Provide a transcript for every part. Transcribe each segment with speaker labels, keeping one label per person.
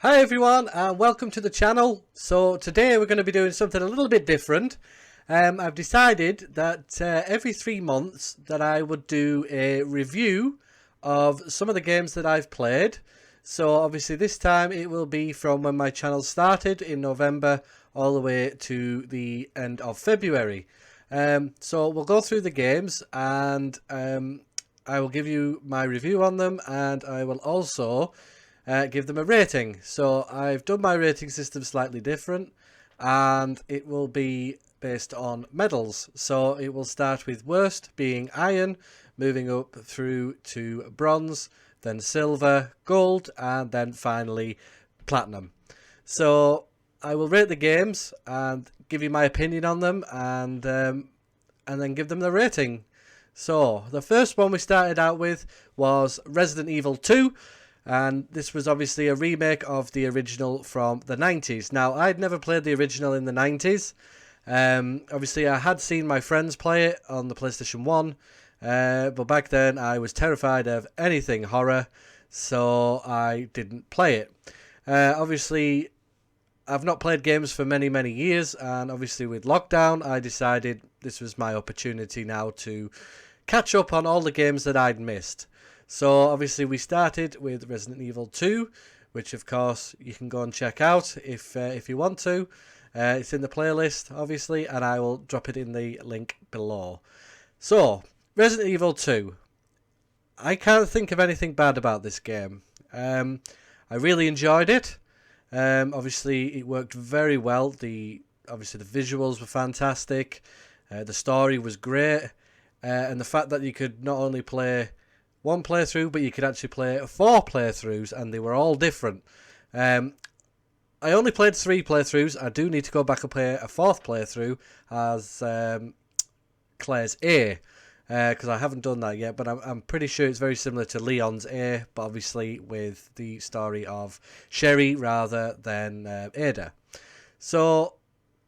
Speaker 1: Hi everyone and welcome to the channel. So today we're going to be doing something a little bit different. I've decided that every 3 months that I would do a review of some of the games that I've played. So obviously this time it will be from when my channel started in November all the way to the end of February. So we'll go through the games and I will give you my review on them, and I will also give them a rating. So I've done my rating system slightly different, and it will be based on medals. So it will start with worst being iron, moving up through to bronze, then silver, gold, and then finally platinum. So I will rate the games and give you my opinion on them, and then give them the rating. So the first one we started out with was Resident Evil 2. And this was obviously a remake of the original from the 90s. Now, I'd never played the original in the 90s. Obviously, I had seen my friends play it on the PlayStation 1. But back then, I was terrified of anything horror, so I didn't play it. Obviously, I've not played games for many, many years. And obviously, with lockdown, I decided this was my opportunity now to catch up on all the games that I'd missed. So obviously we started with Resident Evil 2, which of course you can go and check out if you want to. It's in the playlist obviously, and I will drop it in the link below. So Resident Evil 2, I can't think of anything bad about this game. I really enjoyed it. Obviously it worked very well. Obviously the visuals were fantastic. The story was great, and the fact that you could not only play one playthrough, but you could actually play 4 playthroughs, and they were all different. I only played 3 playthroughs. I do need to go back and play a 4th playthrough as Claire's A, because I haven't done that yet, but I'm pretty sure it's very similar to Leon's A, but obviously with the story of Sherry rather than Ada. So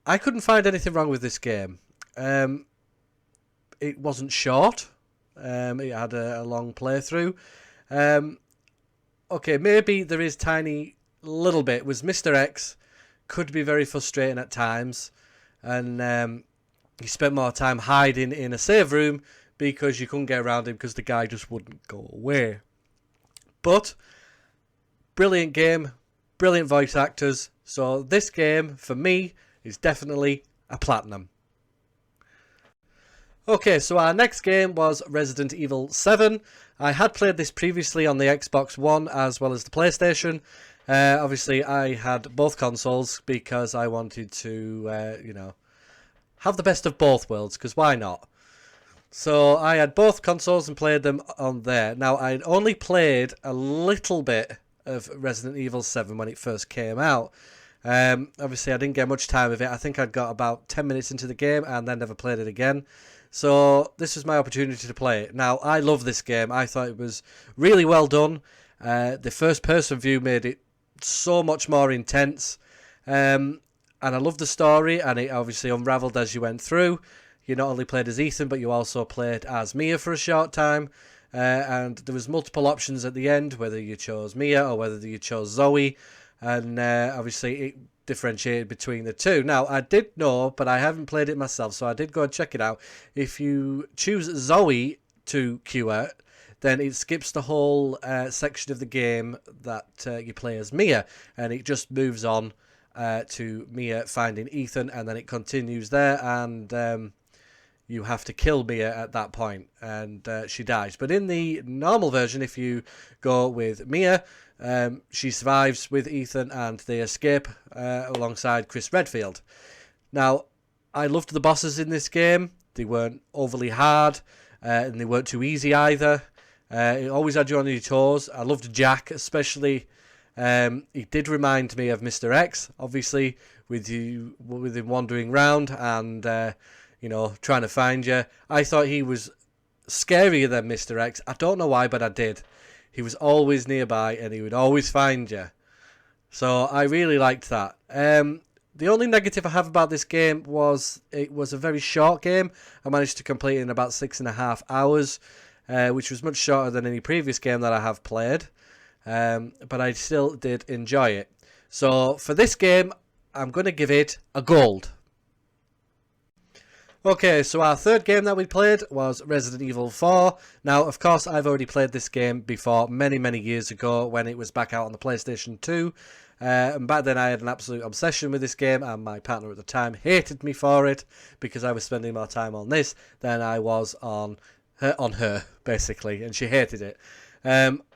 Speaker 1: I couldn't find anything wrong with this game. It wasn't short. It had a long playthrough. Okay, maybe there is tiny little bit. Was Mr. X could be very frustrating at times, and you spent more time hiding in a save room because you couldn't get around him because the guy just wouldn't go away. But brilliant game, brilliant voice actors. So this game for me is definitely a platinum. Okay, so our next game was Resident Evil 7. I had played this previously on the Xbox One as well as the PlayStation. Obviously, I had both consoles because I wanted to, have the best of both worlds, because why not? So I had both consoles and played them on there. Now, I'd only played a little bit of Resident Evil 7 when it first came out. Obviously, I didn't get much time with it. I think I'd got about 10 minutes into the game and then never played it again. So this was my opportunity to play it. Now, I love this game. I thought it was really well done. The first-person view made it so much more intense. And I love the story, and it obviously unravelled as you went through. You not only played as Ethan, but you also played as Mia for a short time. And there was multiple options at the end, whether you chose Mia or whether you chose Zoe. And obviously it differentiated between the two. Now, I did know, but I haven't played it myself, so I did go and check it out. If you choose Zoe to cure, then it skips the whole section of the game that you play as Mia, and it just moves on to Mia finding Ethan, and then it continues there, and you have to kill Mia at that point, and she dies. But in the normal version, if you go with Mia, she survives with Ethan and they escape alongside Chris Redfield. Now, I loved the bosses in this game. They weren't overly hard, and they weren't too easy either. It always had you on your toes. I loved Jack, especially. He did remind me of Mr. X, obviously, with him wandering around and trying to find you. I thought he was scarier than Mr. X. I don't know why, but I did. He was always nearby and he would always find you. So I really liked that. The only negative I have about this game was it was a very short game. I managed to complete it in about 6.5 hours, which was much shorter than any previous game that I have played. But I still did enjoy it. So for this game, I'm going to give it a gold. Okay, so our third game that we played was Resident Evil 4. Now, of course, I've already played this game before many, many years ago when it was back out on the PlayStation 2. And back then I had an absolute obsession with this game, and my partner at the time hated me for it because I was spending more time on this than I was on her basically, and she hated it.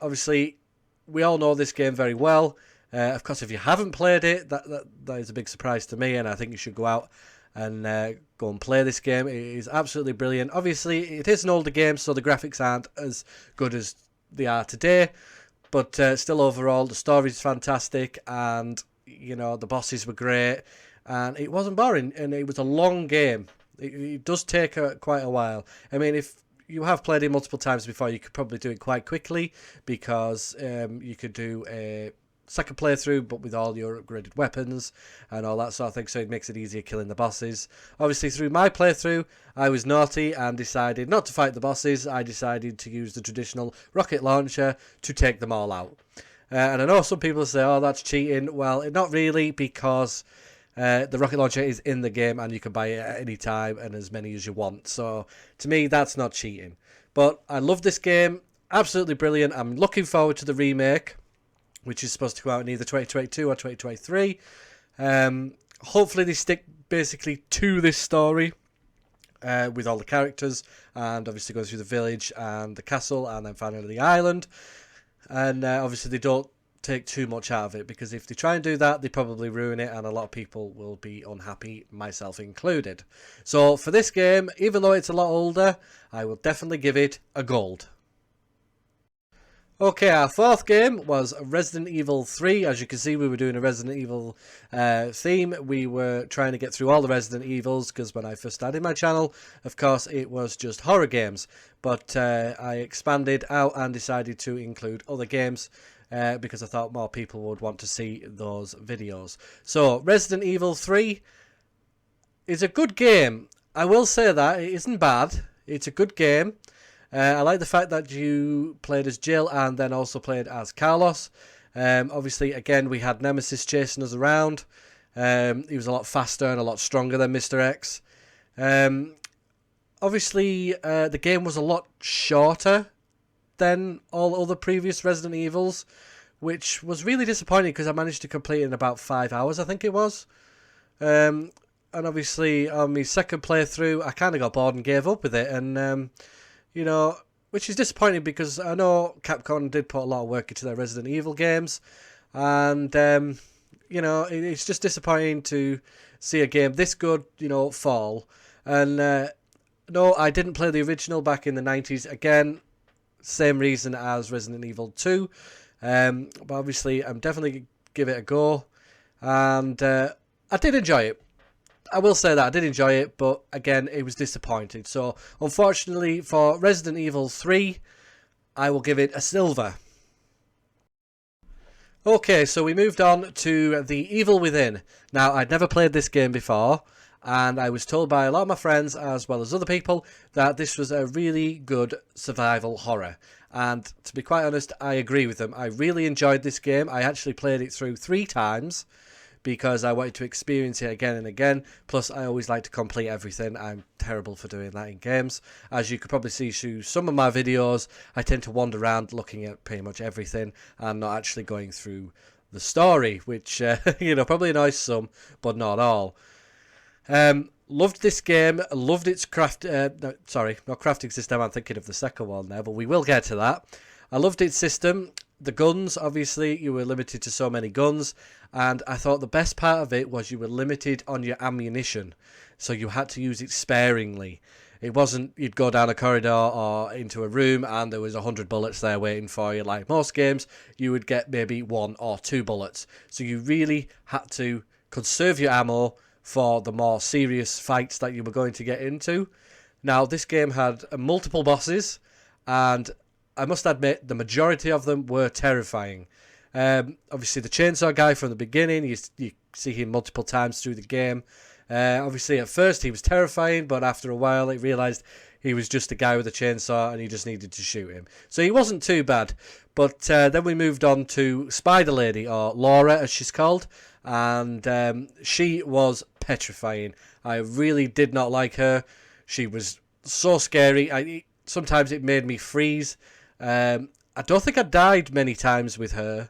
Speaker 1: Obviously, we all know this game very well. Of course, if you haven't played it, that is a big surprise to me, and I think you should go out and go and play this game. It is absolutely brilliant. Obviously, it is an older game, so the graphics aren't as good as they are today, but still overall, the story is fantastic, and you know, the bosses were great, and it wasn't boring, and it was a long game. It does take quite a while. I mean, if you have played it multiple times before, you could probably do it quite quickly because you could do a second playthrough but with all your upgraded weapons and all that sort of thing, so it makes it easier killing the bosses. Obviously, through my playthrough, I was naughty and decided not to fight the bosses. I decided to use the traditional rocket launcher to take them all out. And I know some people say, oh, that's cheating. Well, not really, because the rocket launcher is in the game and you can buy it at any time and as many as you want. So to me, that's not cheating. But I love this game. Absolutely brilliant. I'm looking forward to the remake, which is supposed to come out in either 2022 or 2023. Hopefully they stick basically to this story with all the characters, and obviously go through the village and the castle and then finally the island. And obviously they don't take too much out of it, because if they try and do that, they probably ruin it, and a lot of people will be unhappy, myself included. So for this game, even though it's a lot older, I will definitely give it a gold. Okay, our fourth game was Resident Evil 3. As you can see, we were doing a Resident Evil theme. We were trying to get through all the Resident Evils, because when I first started my channel, of course, it was just horror games. But I expanded out and decided to include other games because I thought more people would want to see those videos. So, Resident Evil 3 is a good game. I will say that. It isn't bad. It's a good game. I like the fact that you played as Jill and then also played as Carlos. Obviously, again, we had Nemesis chasing us around. He was a lot faster and a lot stronger than Mr. X. Obviously, the game was a lot shorter than all other previous Resident Evils, which was really disappointing because I managed to complete it in about 5 hours, I think it was. And obviously, on my second playthrough, I kind of got bored and gave up with it. And you know, which is disappointing because I know Capcom did put a lot of work into their Resident Evil games, and you know, it's just disappointing to see a game this good, you know, fall. And no, I didn't play the original back in the 90s. Again, same reason as Resident Evil 2, but obviously I'm definitely give it a go, and I did enjoy it. I will say that I did enjoy it, but again, it was disappointing. So, unfortunately, for Resident Evil 3, I will give it a silver. Okay, so we moved on to The Evil Within. Now, I'd never played this game before, and I was told by a lot of my friends, as well as other people, that this was a really good survival horror. And to be quite honest, I agree with them. I really enjoyed this game. I actually played it through 3 times, because I wanted to experience it again and again. Plus, I always like to complete everything. I'm terrible for doing that in games. As you could probably see through some of my videos, I tend to wander around looking at pretty much everything and not actually going through the story, which, you know, probably annoys some, but not all. Loved this game, loved its crafting system. I'm thinking of the second one there, but we will get to that. I loved its system. The guns, obviously, you were limited to so many guns, and I thought the best part of it was you were limited on your ammunition, so you had to use it sparingly. It wasn't you'd go down a corridor or into a room and there was 100 bullets there waiting for you. Like most games, you would get maybe 1 or 2 bullets, so you really had to conserve your ammo for the more serious fights that you were going to get into. Now, this game had multiple bosses, and I must admit, the majority of them were terrifying. Obviously, the chainsaw guy from the beginning, you see him multiple times through the game. Obviously, at first he was terrifying, but after a while, I realised he was just a guy with a chainsaw and you just needed to shoot him. So he wasn't too bad. But then we moved on to Spider Lady, or Laura as she's called, and she was petrifying. I really did not like her. She was so scary. Sometimes it made me freeze. I don't think I died many times with her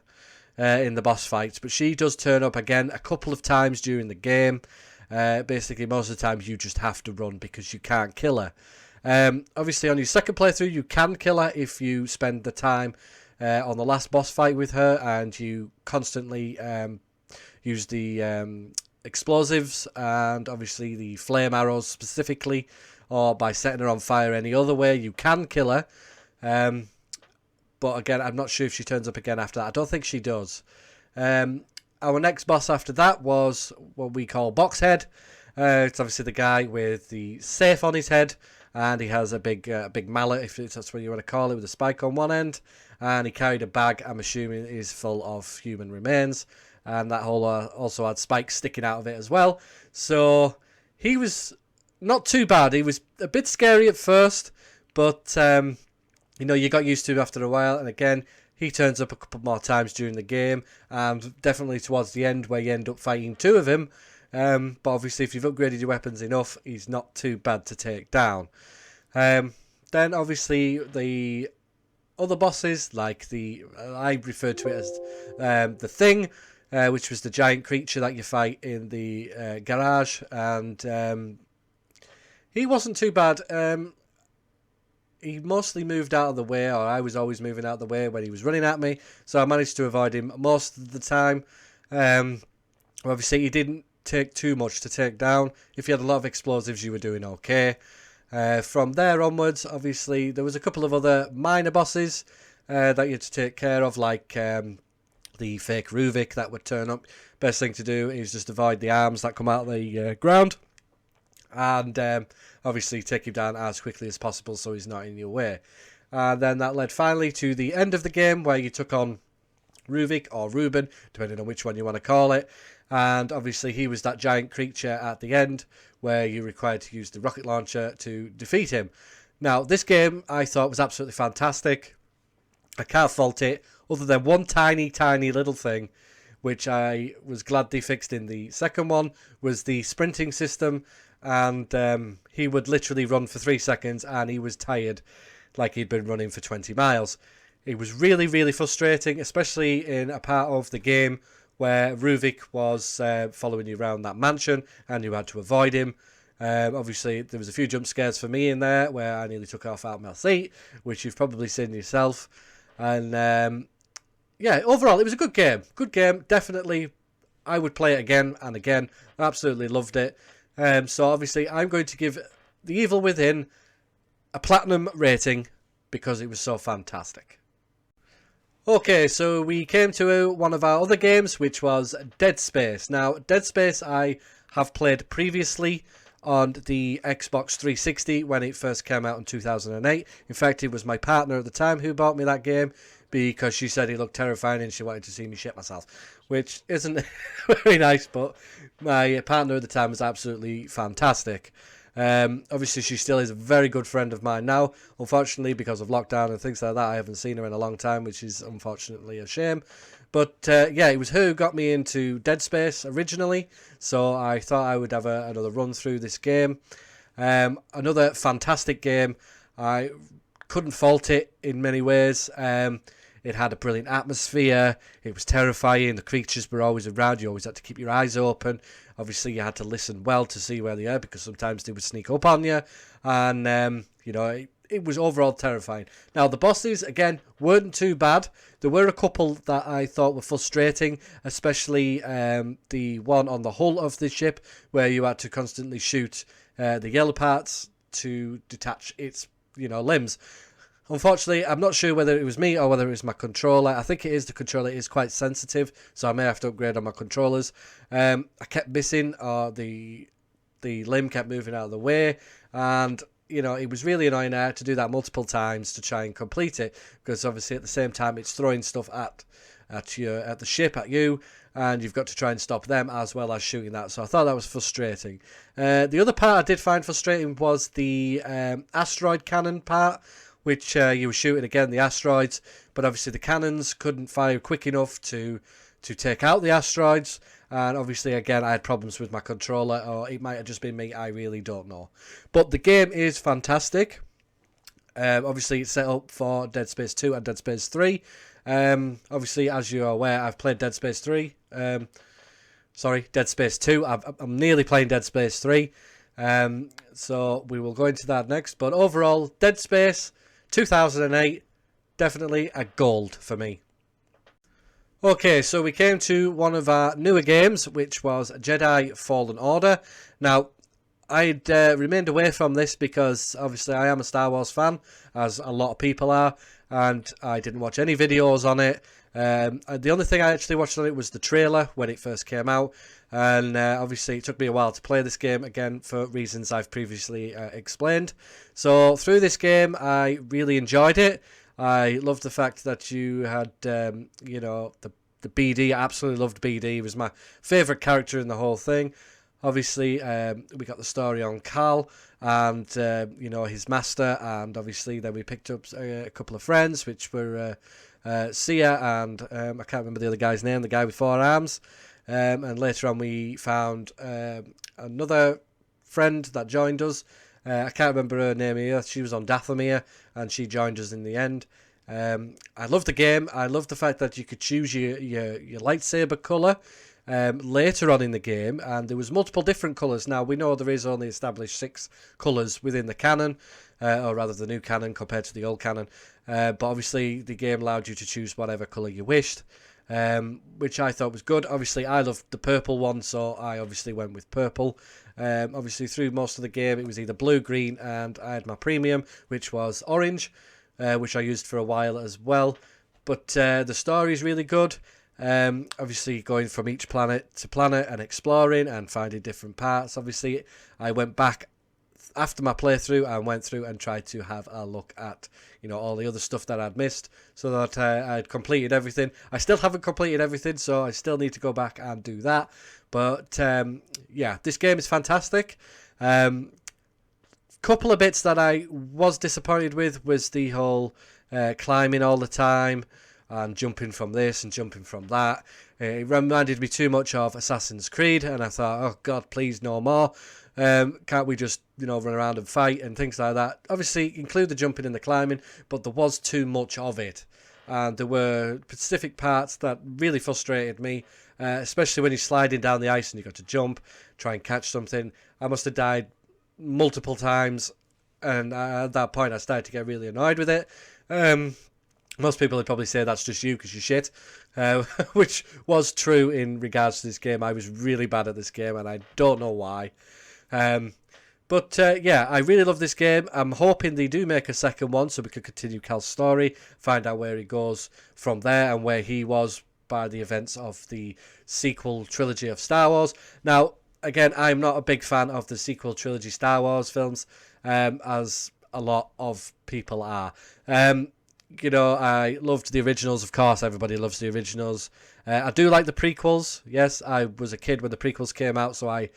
Speaker 1: in the boss fights, but she does turn up again a couple of times during the game. Basically, most of the time you just have to run because you can't kill her. Obviously, on your second playthrough, you can kill her if you spend the time on the last boss fight with her and you constantly use the explosives and obviously the flame arrows specifically, or by setting her on fire any other way. You can kill her. But again, I'm not sure if she turns up again after that. I don't think she does. Our next boss after that was what we call Boxhead. It's obviously the guy with the safe on his head, and he has a big mallet, if that's what you want to call it, with a spike on one end, and he carried a bag, I'm assuming is full of human remains, and that hole also had spikes sticking out of it as well. So he was not too bad. He was a bit scary at first, but you got used to him after a while, and again, he turns up a couple more times during the game, and definitely towards the end where you end up fighting two of him. But obviously, if you've upgraded your weapons enough, he's not too bad to take down. Then obviously the other bosses, like I refer to it as the Thing, which was the giant creature that you fight in the garage, and he wasn't too bad. He mostly moved out of the way, or I was always moving out of the way when he was running at me, so I managed to avoid him most of the time. Obviously, he didn't take too much to take down. If you had a lot of explosives, you were doing okay. From there onwards, obviously, there was a couple of other minor bosses that you had to take care of, like the fake Ruvik that would turn up. Best thing to do is just avoid the arms that come out of the ground, and obviously take him down as quickly as possible so he's not in your way. And then that led finally to the end of the game, where you took on Ruvik, or Ruben, depending on which one you want to call it. And obviously he was that giant creature at the end where you required to use the rocket launcher to defeat him. Now, this game I thought was absolutely fantastic. I can't fault it, other than one tiny little thing, which I was glad they fixed in the second one, was the sprinting system. And he would literally run for 3 seconds and he was tired, like he'd been running for 20 miles. It was really, really frustrating, especially in a part of the game where Ruvik was following you around that mansion and you had to avoid him. Obviously, there was a few jump scares for me in there where I nearly took off out my seat, which you've probably seen yourself. And overall, it was a good game. Good game, definitely. I would play it again and again. Absolutely loved it. So obviously, I'm going to give The Evil Within a platinum rating because it was so fantastic. Okay, so we came to one of our other games, which was Dead Space. Now, Dead Space I have played previously on the Xbox 360 when it first came out in 2008. In fact, it was my partner at the time who bought me that game because she said it looked terrifying and she wanted to see me shit myself, which isn't very nice, but my partner at the time was absolutely fantastic. Obviously, she still is a very good friend of mine now. Unfortunately, because of lockdown and things like that, I haven't seen her in a long time, which is unfortunately a shame. But it was her who got me into Dead Space originally, so I thought I would have another run through this game. Another fantastic game. I couldn't fault it in many ways. It had a brilliant atmosphere. It was terrifying. The creatures were always around. You always had to keep your eyes open. Obviously, you had to listen well to see where they are because sometimes they would sneak up on you. And, it was overall terrifying. Now, the bosses, again, weren't too bad. There were a couple that I thought were frustrating, especially the one on the hull of the ship where you had to constantly shoot the yellow parts to detach its, limbs. Unfortunately, I'm not sure whether it was me or whether it was my controller. I think it is the controller. It is quite sensitive, so I may have to upgrade on my controllers. I kept missing, or the limb kept moving out of the way, and it was really annoying. I had to do that multiple times to try and complete it, because obviously at the same time it's throwing stuff at the ship, at you, and you've got to try and stop them as well as shooting that. So I thought that was frustrating. The other part I did find frustrating was the asteroid cannon part, which you were shooting again the asteroids, but obviously the cannons couldn't fire quick enough to take out the asteroids. And obviously, again, I had problems with my controller, or it might have just been me. I really don't know. But the game is fantastic. Obviously, it's set up for Dead Space 2 and Dead Space 3. Obviously, as you're aware, I've played Dead Space 3. Dead Space 2. I'm nearly playing Dead Space 3. So we will go into that next. But overall, Dead Space 2008, definitely a gold for me. Okay, so we came to one of our newer games, which was Jedi Fallen Order. Now, I'd remained away from this because obviously I am a Star Wars fan, as a lot of people are, and I didn't watch any videos on it. The only thing I actually watched on it was the trailer when it first came out, and obviously it took me a while to play this game, again, for reasons I've previously explained. So through this game, I really enjoyed it. I loved the fact that you had, the BD. I absolutely loved BD. He was my favourite character in the whole thing. Obviously, we got the story on Cal and, his master. And obviously, then we picked up a couple of friends, which were Sia and I can't remember the other guy's name, the guy with 4 arms. And later on, we found another friend that joined us. I can't remember her name here. She was on Dathomir, and she joined us in the end. I love the game. I love the fact that you could choose your lightsaber colour later on in the game, and there was multiple different colours. Now, we know there is only established 6 colours within the canon, or rather the new canon compared to the old canon, but obviously the game allowed you to choose whatever colour you wished, which I thought was good. Obviously, I loved the purple one, so I obviously went with purple. Obviously, through most of the game, it was either blue, green, and I had my premium, which was orange, which I used for a while as well. But the story is really good. Obviously, going from each planet to planet and exploring and finding different parts. Obviously, I went back after my playthrough and went through and tried to have a look at, all the other stuff that I'd missed, so that I'd completed everything. I still haven't completed everything, so I still need to go back and do that. But this game is fantastic. Couple of bits that I was disappointed with was the whole climbing all the time and jumping from this and jumping from that. It reminded me too much of Assassin's Creed, and I thought, oh God, please no more. Can't we just, run around and fight and things like that? Obviously, include the jumping and the climbing, but there was too much of it. And there were specific parts that really frustrated me, especially when you're sliding down the ice and you've got to jump, try and catch something. I must have died multiple times, and at that point I started to get really annoyed with it. Most people would probably say that's just you because you're shit, which was true in regards to this game. I was really bad at this game, and I don't know why. But I really love this game. I'm hoping they do make a second one so we can continue Cal's story, find out where he goes from there and where he was by the events of the sequel trilogy of Star Wars. Now, again, I'm not a big fan of the sequel trilogy Star Wars films, as a lot of people are. I loved the originals, of course. Everybody loves the originals. I do like the prequels. Yes, I was a kid when the prequels came out, so I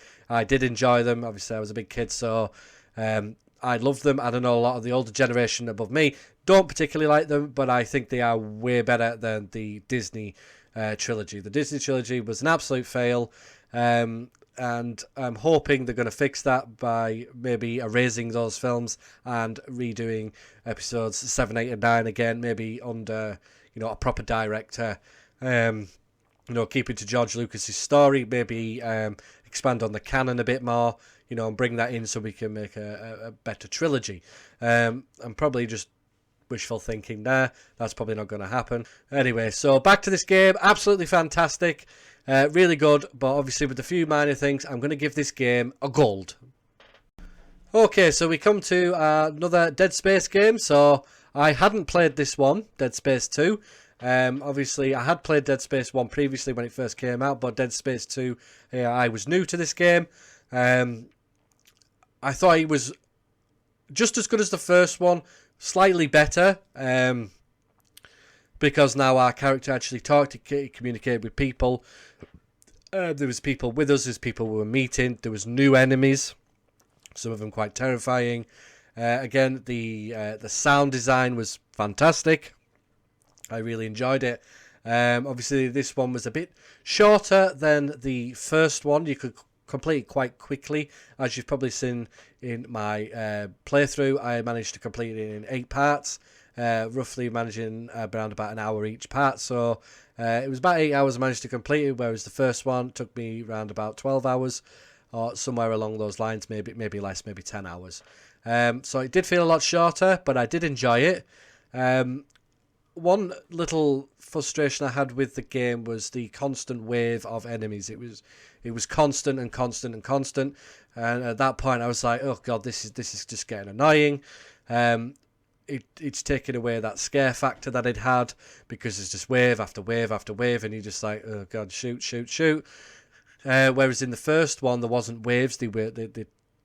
Speaker 1: did enjoy them. Obviously, I was a big kid, so I loved them. I don't know, a lot of the older generation above me don't particularly like them, but I think they are way better than the Disney trilogy. The Disney trilogy was an absolute fail. And I'm hoping they're going to fix that by maybe erasing those films and redoing episodes 7, 8, and 9 again, maybe under, a proper director. Keeping to George Lucas's story, maybe expand on the canon a bit more, and bring that in so we can make a better trilogy. I'm probably just wishful thinking there. That's probably not going to happen. Anyway, so back to this game. Absolutely fantastic. Really good, but obviously with a few minor things, I'm going to give this game a gold. Okay, so we come to another Dead Space game. So I hadn't played this one, Dead Space 2. Obviously, I had played Dead Space 1 previously when it first came out, but Dead Space 2, I was new to this game. I thought it was just as good as the first one, slightly better. because now our character actually talked, he communicated with people. There was people with us, there's people we were meeting, there was new enemies, some of them quite terrifying. Again, the sound design was fantastic. I really enjoyed it. Obviously, this one was a bit shorter than the first one. You could complete it quite quickly. As you've probably seen in my playthrough, I managed to complete it in 8 parts, roughly managing around about an hour each part. So it was about 8 hours I managed to complete it, whereas the first one took me around about 12 hours, or somewhere along those lines, maybe less, maybe 10 hours. So it did feel a lot shorter, but I did enjoy it. One little frustration I had with the game was the constant wave of enemies. It was constant and constant and constant, and at that point I was like, oh god, this is just getting annoying. It's taken away that scare factor that it had, because it's just wave after wave after wave, and you're just like, oh god, shoot. Whereas in the first one there wasn't waves.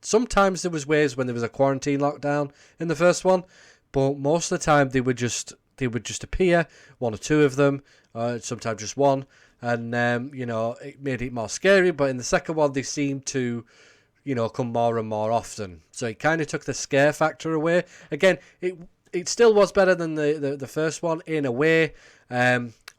Speaker 1: Sometimes there was waves when there was a quarantine lockdown in the first one, but most of the time they would just appear, 1 or 2 of them, sometimes just one, and it made it more scary. But in the second one, they seemed to, come more and more often. So it kind of took the scare factor away. Again, it still was better than the first one in a way.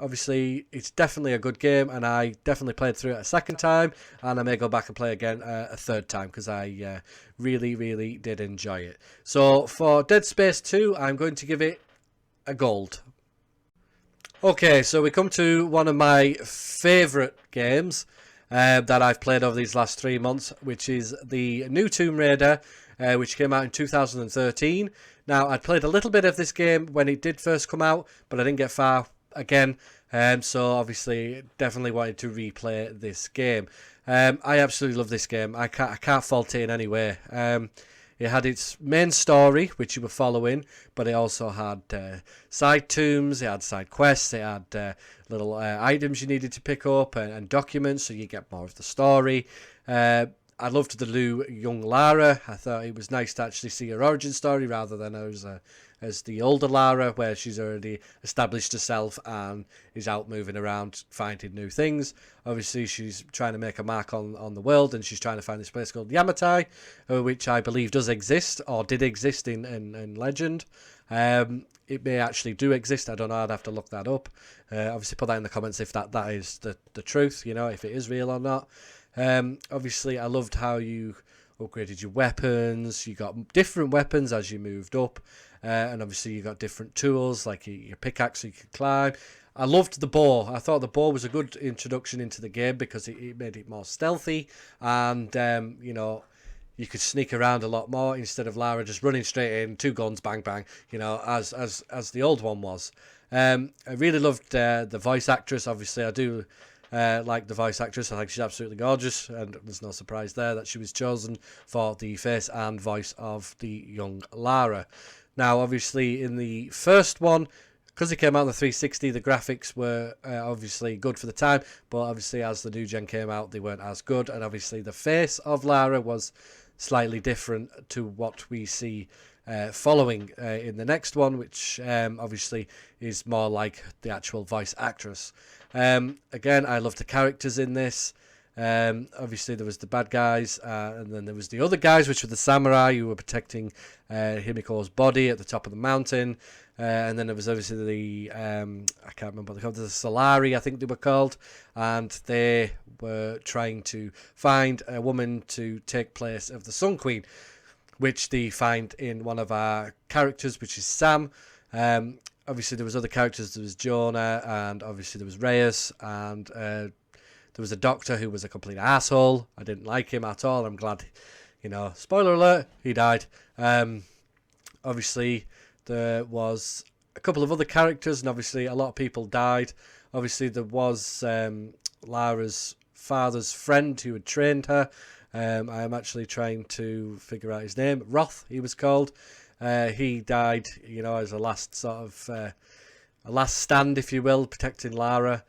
Speaker 1: Obviously, it's definitely a good game, and I definitely played through it a second time, and I may go back and play again a third time, because I really, really did enjoy it. So for Dead Space 2, I'm going to give it a gold. Okay, so we come to one of my favourite games that I've played over these last 3 months, which is the new Tomb Raider, which came out in 2013. Now, I'd played a little bit of this game when it did first come out, but I didn't get far again, so obviously definitely wanted to replay this game. I absolutely love this game. I can't fault it in any way. It had its main story, which you were following, but it also had side tombs, it had side quests, it had little items you needed to pick up, and documents, so you get more of the story. I loved the new young Lara. I thought it was nice to actually see her origin story, rather than as the older Lara, where she's already established herself and is out moving around finding new things. Obviously, she's trying to make a mark on the world, and she's trying to find this place called Yamatai, which I believe does exist, or did exist in Legend. It may actually do exist. I don't know. I'd have to look that up. Obviously, put that in the comments if that is the truth, if it is real or not. Obviously, I loved how you upgraded your weapons. You got different weapons as you moved up, and obviously you got different tools like your pickaxe, so you could climb. I loved the bow. I thought the bow was a good introduction into the game, because it made it more stealthy, and you could sneak around a lot more instead of Lara just running straight in, 2 guns, bang bang, as the old one was. I really loved the voice actress. Obviously, I do like the voice actress. I think she's absolutely gorgeous, and there's no surprise there that she was chosen for the face and voice of the young Lara. Now, obviously, in the first one, because it came out on the 360, the graphics were obviously good for the time, but obviously as the new gen came out, they weren't as good, and obviously the face of Lara was slightly different to what we see following in the next one, which obviously is more like the actual voice actress. Again, I love the characters in this. Obviously there was the bad guys, and then there was the other guys, which were the samurai who were protecting Himiko's body at the top of the mountain. And then there was obviously the I can't remember what they're called, the Solari, I think they were called, and they were trying to find a woman to take place of the Sun Queen, which they find in one of our characters, which is Sam. Obviously there was other characters. There was Jonah, and obviously there was Reyes, and there was a doctor who was a complete asshole. I didn't like him at all. I'm glad, spoiler alert, he died. Obviously there was a couple of other characters, and obviously a lot of people died. Obviously there was Lara's father's friend who had trained her. I am actually trying to figure out his name. Roth, he was called. He died, as a last sort of a last stand, if you will, protecting Lara.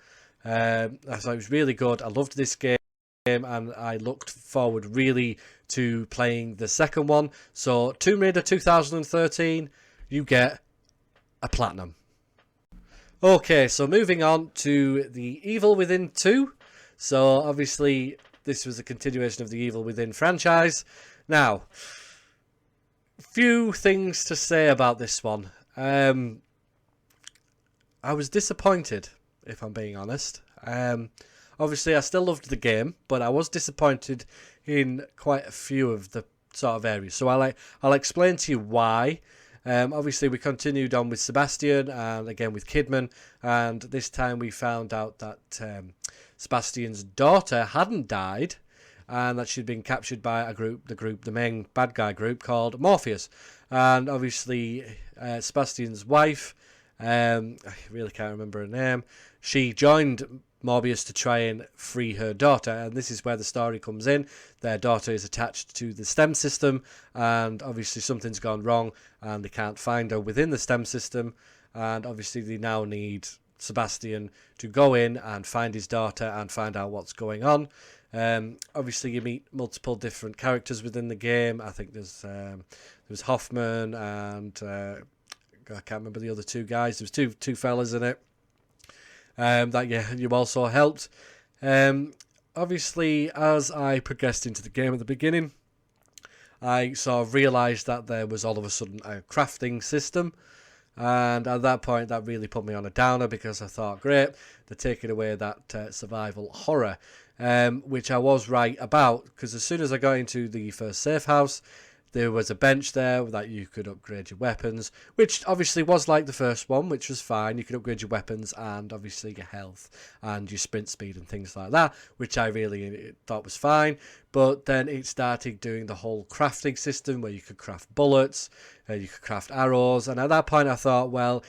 Speaker 1: I thought it was really good. I loved this game, and I looked forward really to playing the second one. So Tomb Raider 2013, you get a platinum. Okay, so moving on to the Evil Within 2. So obviously this was a continuation of the Evil Within franchise. Now, few things to say about this one. I was disappointed, if I'm being honest. Obviously, I still loved the game, but I was disappointed in quite a few of the sort of areas. So I'll explain to you why. Obviously, we continued on with Sebastian and again with Kidman, and this time we found out that Sebastian's daughter hadn't died, and that she'd been captured by the main bad guy group called Morpheus. And obviously, Sebastian's wife, I really can't remember her name, she joined Morbius to try and free her daughter, and this is where the story comes in. Their daughter is attached to the STEM system, and obviously something's gone wrong, and they can't find her within the STEM system, and obviously they now need Sebastian to go in and find his daughter and find out what's going on. Obviously you meet multiple different characters within the game. I think there's Hoffman and I can't remember the other two guys. There's two fellas in it. You also helped. Obviously, as I progressed into the game at the beginning, I sort of realised that there was all of a sudden a crafting system, and at that point that really put me on a downer, because I thought, great, they're taking away that survival horror, which I was right about, because as soon as I got into the first safe house, there was a bench there that you could upgrade your weapons, which obviously was like the first one, which was fine. You could upgrade your weapons and obviously your health and your sprint speed and things like that, which I really thought was fine. But then it started doing the whole crafting system where you could craft bullets, you could craft arrows, and at that point I thought, well,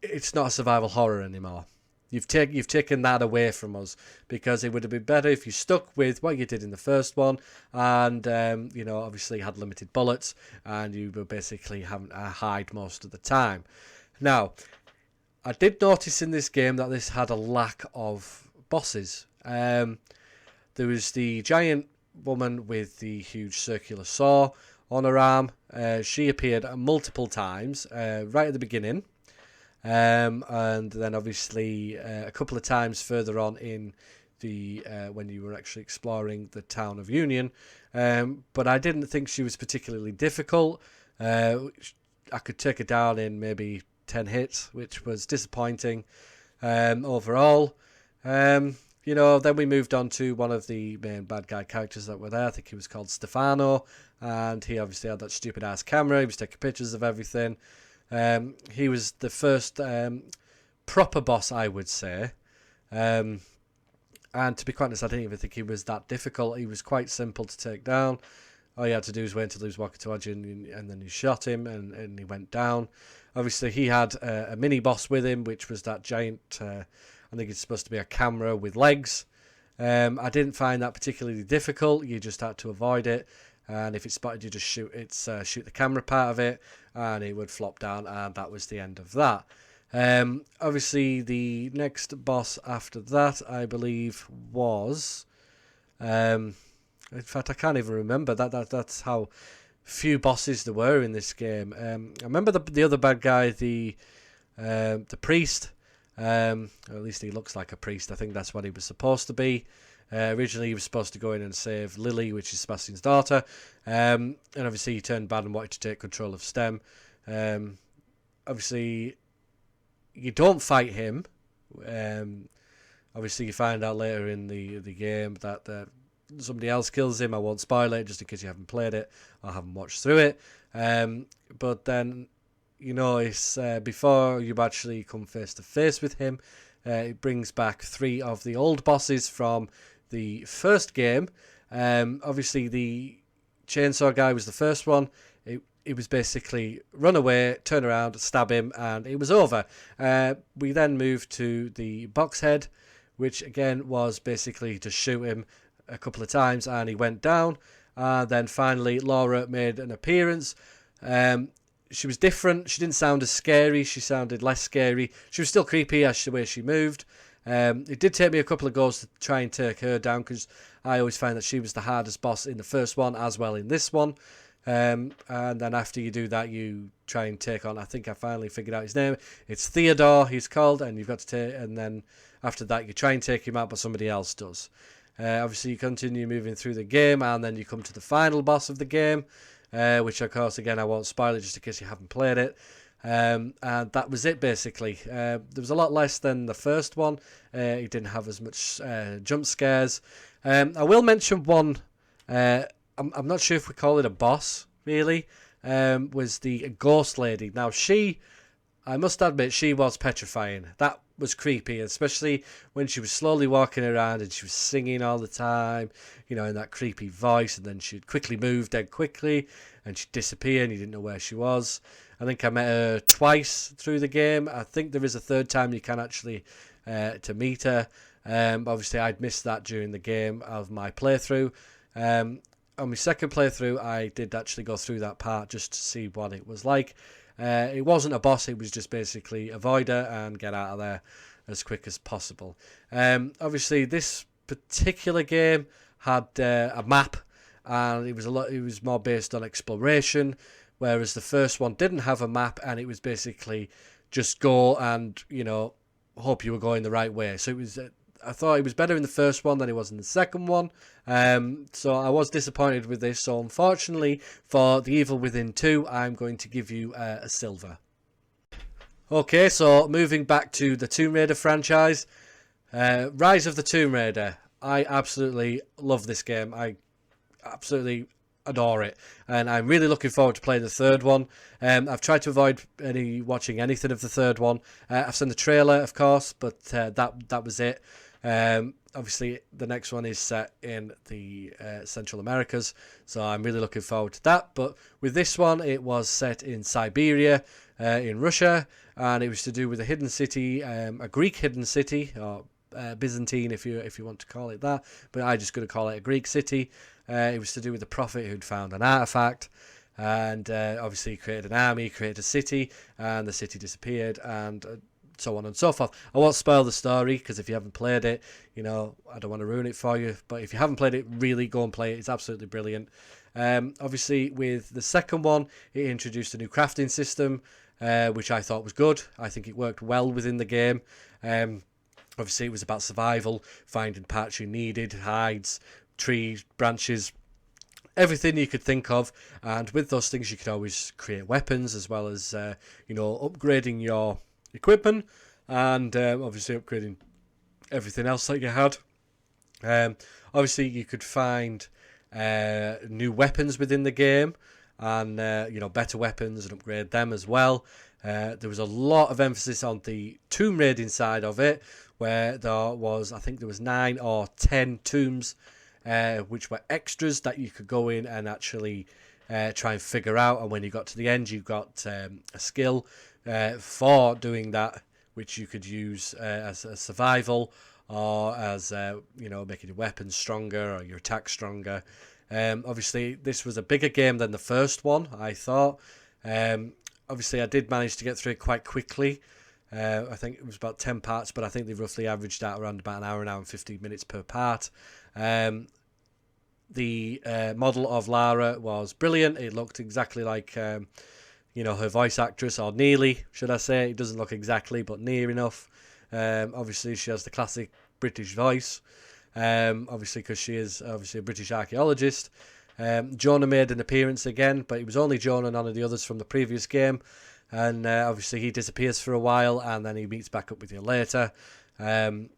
Speaker 1: it's not a survival horror anymore. You've taken that away from us, because it would have been better if you stuck with what you did in the first one, and obviously had limited bullets, and you were basically having to hide most of the time. Now, I did notice in this game that this had a lack of bosses. There was the giant woman with the huge circular saw on her arm. She appeared multiple times right at the beginning. And then obviously a couple of times further on in the when you were actually exploring the town of Union, but I didn't think she was particularly difficult. I could take her down in maybe 10 hits, which was disappointing overall. Then we moved on to one of the main bad guy characters that were there. I think he was called Stefano, and he obviously had that stupid ass camera. He was taking pictures of everything. He was the first proper boss, I would say. And to be quite honest, I didn't even think he was that difficult. He was quite simple to take down. All you had to do was wait until he was walking towards you, and then you shot him, and he went down. Obviously, he had a mini-boss with him, which was that giant, I think it's supposed to be a camera with legs. I didn't find that particularly difficult. You just had to avoid it. And if it spotted you, just shoot the camera part of it, and it would flop down, and that was the end of that. Obviously, the next boss after that, I believe, was... in fact, I can't even remember. That's how few bosses there were in this game. I remember the other bad guy, the priest. Or at least he looks like a priest. I think that's what he was supposed to be. Originally, he was supposed to go in and save Lily, which is Sebastian's daughter. And obviously, he turned bad and wanted to take control of STEM. Obviously, you don't fight him. Obviously, you find out later in the game that somebody else kills him. I won't spoil it, just in case you haven't played it or haven't watched through it. But then, it's before you actually come face to face with him, it brings back 3 of the old bosses from the first game. Obviously, the chainsaw guy was the first one. It was basically run away, turn around, stab him, and it was over. We then moved to the box head, which again was basically to shoot him a couple of times, and he went down. Then finally, Laura made an appearance. She was different. She didn't sound as scary. She sounded less scary. She was still creepy as the way she moved. It did take me a couple of goes to try and take her down, because I always found that she was the hardest boss in the first one as well in this one. And then after you do that, you try and take on, I think I finally figured out his name. It's Theodore, he's called, and you've got to take, and then after that, you try and take him out, but somebody else does. Obviously, you continue moving through the game, and then you come to the final boss of the game, which, of course, again, I won't spoil it just in case you haven't played it. And that was it, basically. There was a lot less than the first one. It didn't have as much jump scares. I will mention one. I'm not sure if we call it a boss, really. Was the ghost lady. Now, I must admit, she was petrifying. That was creepy, especially when she was slowly walking around and she was singing all the time, in that creepy voice, and then she'd quickly move dead quickly, and she'd disappear, and you didn't know where she was. I think I met her twice through the game. I think there is a third time you can actually to meet her. Obviously, I'd missed that during the game of my playthrough. On my second playthrough, I did actually go through that part just to see what it was like. It wasn't a boss, it was just basically avoid her and get out of there as quick as possible. Obviously, this particular game had a map, and it was more based on exploration, whereas the first one didn't have a map, and it was basically just go and, hope you were going the right way. So it was... I thought it was better in the first one than it was in the second one. So I was disappointed with this. So unfortunately for The Evil Within 2, I'm going to give you a silver. Okay, so moving back to the Tomb Raider franchise. Rise of the Tomb Raider. I absolutely love this game. I absolutely adore it, and I'm really looking forward to playing the third one. I've tried to avoid watching anything of the third one. I've seen the trailer, of course, but that was it. Obviously, the next one is set in the Central Americas, so I'm really looking forward to that. But with this one, it was set in Siberia, in Russia, and it was to do with a hidden city, a Greek hidden city, or Byzantine, if you want to call it that. But I'm just going to call it a Greek city. It was to do with the prophet who'd found an artifact, and obviously he created an army, created a city, and the city disappeared, and so on and so forth. I won't spoil the story, because if you haven't played it, I don't want to ruin it for you. But if you haven't played it, really go and play it. It's absolutely brilliant. Obviously, with the second one, it introduced a new crafting system, which I thought was good. I think it worked well within the game. Obviously, it was about survival, finding parts you needed, hides, trees, branches, everything you could think of. And with those things, you could always create weapons, as well as upgrading your equipment, and obviously upgrading everything else that you had. Obviously, you could find new weapons within the game, and better weapons, and upgrade them as well. There was a lot of emphasis on the tomb raiding side of it, where there was 9 or 10 tombs, which were extras that you could go in and actually try and figure out. And when you got to the end, you got a skill for doing that, which you could use as a survival, or as making your weapons stronger or your attack stronger. Obviously, this was a bigger game than the first one, I thought. Obviously, I did manage to get through it quite quickly. I think it was about 10 parts, but I think they roughly averaged out around about an hour and 15 minutes per part. The model of Lara was brilliant. It looked exactly like her voice actress, or nearly, should I say. It doesn't look exactly, but near enough. Obviously, she has the classic British voice, obviously, because she is obviously a British archaeologist. Jonah made an appearance again, but it was only Jonah, none of the others from the previous game. And obviously, he disappears for a while, and then he meets back up with you later. And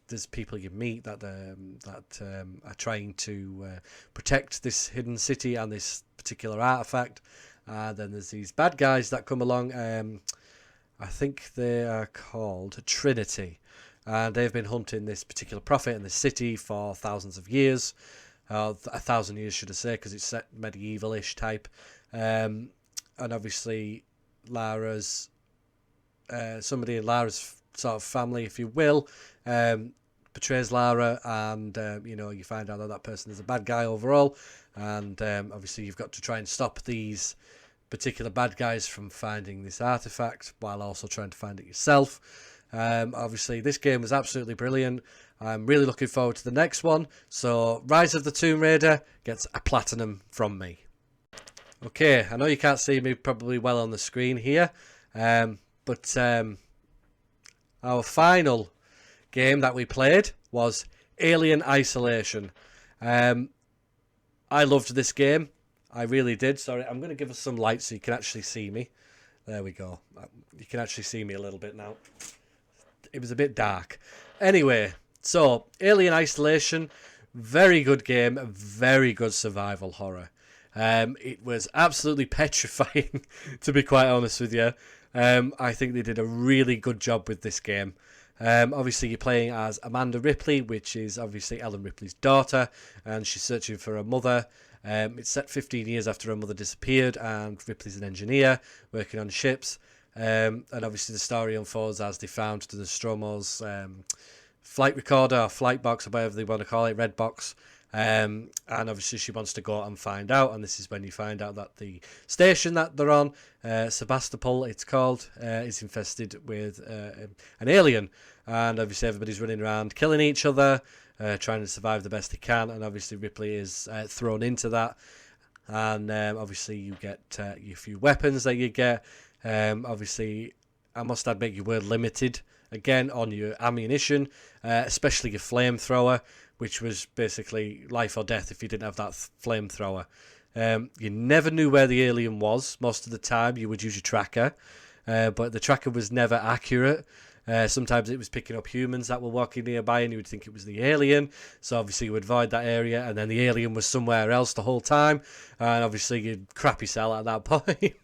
Speaker 1: there's people you meet that are trying to protect this hidden city and this particular artifact. Then there's these bad guys that come along. I think they are called Trinity, and they've been hunting this particular prophet in this city for thousands of years. 1,000 years, should I say, because it's set medieval-ish type. And obviously, somebody in Lara's sort of family, if you will, betrays Lara, and you find out that person is a bad guy overall. And obviously, you've got to try and stop these particular bad guys from finding this artifact, while also trying to find it yourself. Obviously, this game was absolutely brilliant. I'm really looking forward to the next one. So, Rise of the Tomb Raider gets a platinum from me. Okay, I know you can't see me probably well on the screen here, but our final game that we played was Alien Isolation. I loved this game. I really did. Sorry, I'm going to give us some light so you can actually see me. There we go. You can actually see me a little bit now. It was a bit dark. Anyway, so Alien Isolation, very good game, very good survival horror. It was absolutely petrifying, to be quite honest with you. I think they did a really good job with this game. Obviously, you're playing as Amanda Ripley, which is obviously Ellen Ripley's daughter, and she's searching for her mother. It's set 15 years after her mother disappeared, and Ripley's an engineer working on ships. And obviously, the story unfolds as they found the Nostromo's flight recorder or flight box, or whatever they want to call it, red box. And obviously she wants to go out and find out, and this is when you find out that the station that they're on, Sebastopol it's called, is infested with an alien, and obviously everybody's running around killing each other, trying to survive the best they can, and obviously Ripley is thrown into that, and obviously you get your few weapons that you get. Obviously I must admit you were limited again on your ammunition, especially your flamethrower, which was basically life or death if you didn't have that flamethrower. You never knew where the alien was. Most of the time you would use your tracker, but the tracker was never accurate. Sometimes it was picking up humans that were walking nearby and you would think it was the alien, so obviously you would avoid that area, and then the alien was somewhere else the whole time, and obviously you'd crap yourself at that point.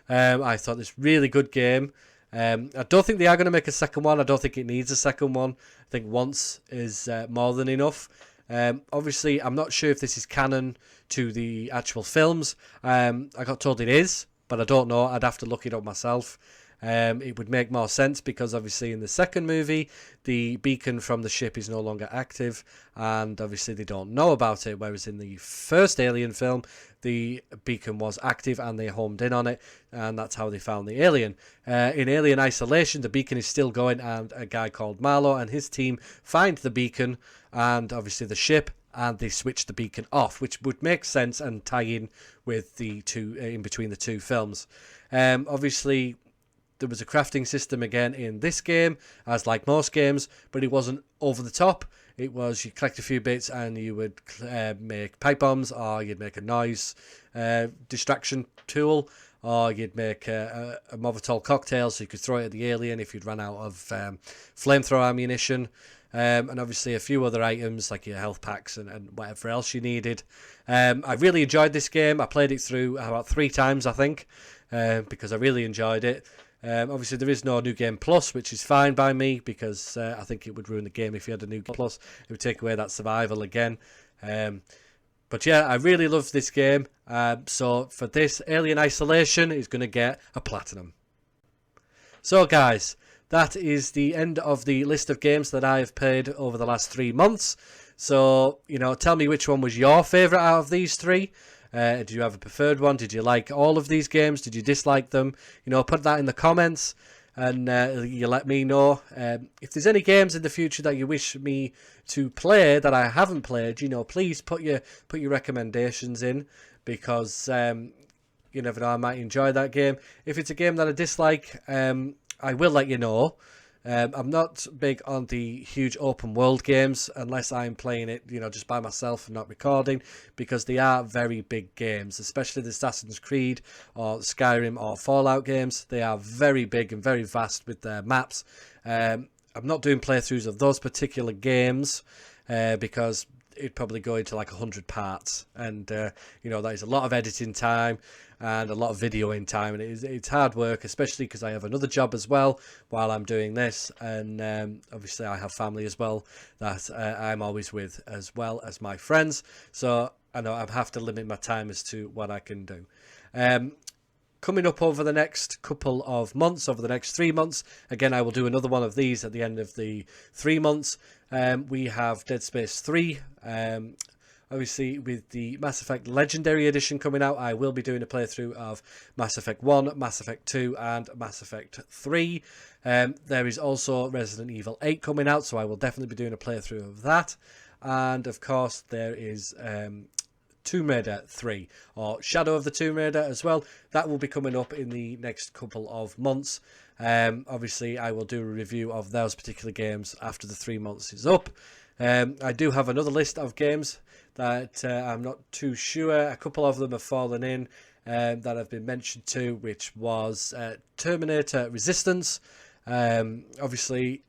Speaker 1: I thought this really good game. I don't think they are going to make a second one. I don't think it needs a second one. I think once is more than enough. Obviously, I'm not sure if this is canon to the actual films. I got told it is, but I don't know. I'd have to look it up myself. It would make more sense because obviously in the second movie, the beacon from the ship is no longer active, and obviously they don't know about it, whereas in the first Alien film, the beacon was active and they homed in on it, and that's how they found the alien. In Alien Isolation, the beacon is still going, and a guy called Marlowe and his team find the beacon and obviously the ship, and they switch the beacon off, which would make sense and tie in with the two, in between the two films. Obviously, there was a crafting system again in this game, as like most games, but it wasn't over the top. It was you collect a few bits and you would make pipe bombs, or you'd make a noise distraction tool, or you'd make a Molotov cocktail so you could throw it at the alien if you'd run out of flamethrower ammunition. And obviously a few other items like your health packs and whatever else you needed. I really enjoyed this game. I played it through about 3 times, I think, because I really enjoyed it. Obviously there is no New Game Plus, which is fine by me, because I think it would ruin the game if you had a New Game Plus. It would take away that survival again. But yeah, I really love this game. So for this, Alien Isolation is going to get a platinum. So guys, that is the end of the list of games that I have played over the last 3 months. So, you know, tell me which one was your favourite out of these 3. Did you have a preferred one? Did you like all of these games? Did you dislike them? You know, put that in the comments, and you let me know. If there's any games in the future that you wish me to play that I haven't played, you know, please put your recommendations in, because you never know, I might enjoy that game. If it's a game that I dislike, I will let you know. I'm not big on the huge open world games unless I'm playing it, you know, just by myself and not recording, because they are very big games, especially the Assassin's Creed or Skyrim or Fallout games. They are very big and very vast with their maps. I'm not doing playthroughs of those particular games because it'd probably go into like 100 parts, and you know, that is a lot of editing time and a lot of videoing time, and it's hard work, especially because I have another job as well while I'm doing this, and obviously I have family as well that I'm always with, as well as my friends, so I know I have to limit my time as to what I can do. Coming up over the next couple of months, over the next 3 months, again, I will do another one of these at the end of the 3 months. We have Dead Space 3. Obviously, with the Mass Effect Legendary Edition coming out, I will be doing a playthrough of Mass Effect 1, Mass Effect 2, and Mass Effect 3. There is also Resident Evil 8 coming out, so I will definitely be doing a playthrough of that. And, of course, there is Tomb Raider 3 or Shadow of the Tomb Raider as well. That will be coming up in the next couple of months. Obviously, I will do a review of those particular games after the 3 months is up. I do have another list of games that I'm not too sure. A couple of them have fallen in that have been mentioned to, which was Terminator Resistance. Obviously,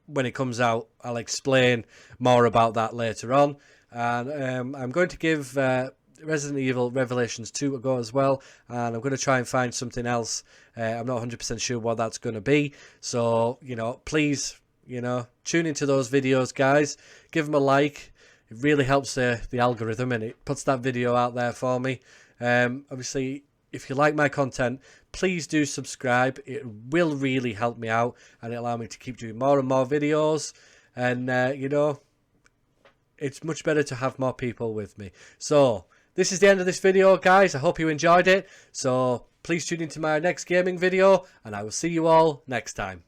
Speaker 1: when it comes out, I'll explain more about that later on. And I'm going to give Resident Evil Revelations 2 a go as well, and I'm going to try and find something else. I'm not 100% sure what that's going to be, so please tune into those videos, guys. Give them a like. It really helps the algorithm, and it puts that video out there for me. Obviously, if you like my content, please do subscribe. It will really help me out, and it'll allow me to keep doing more and more videos. And it's much better to have more people with me. So this is the end of this video, guys. I hope you enjoyed it. So please tune into my next gaming video, and I will see you all next time.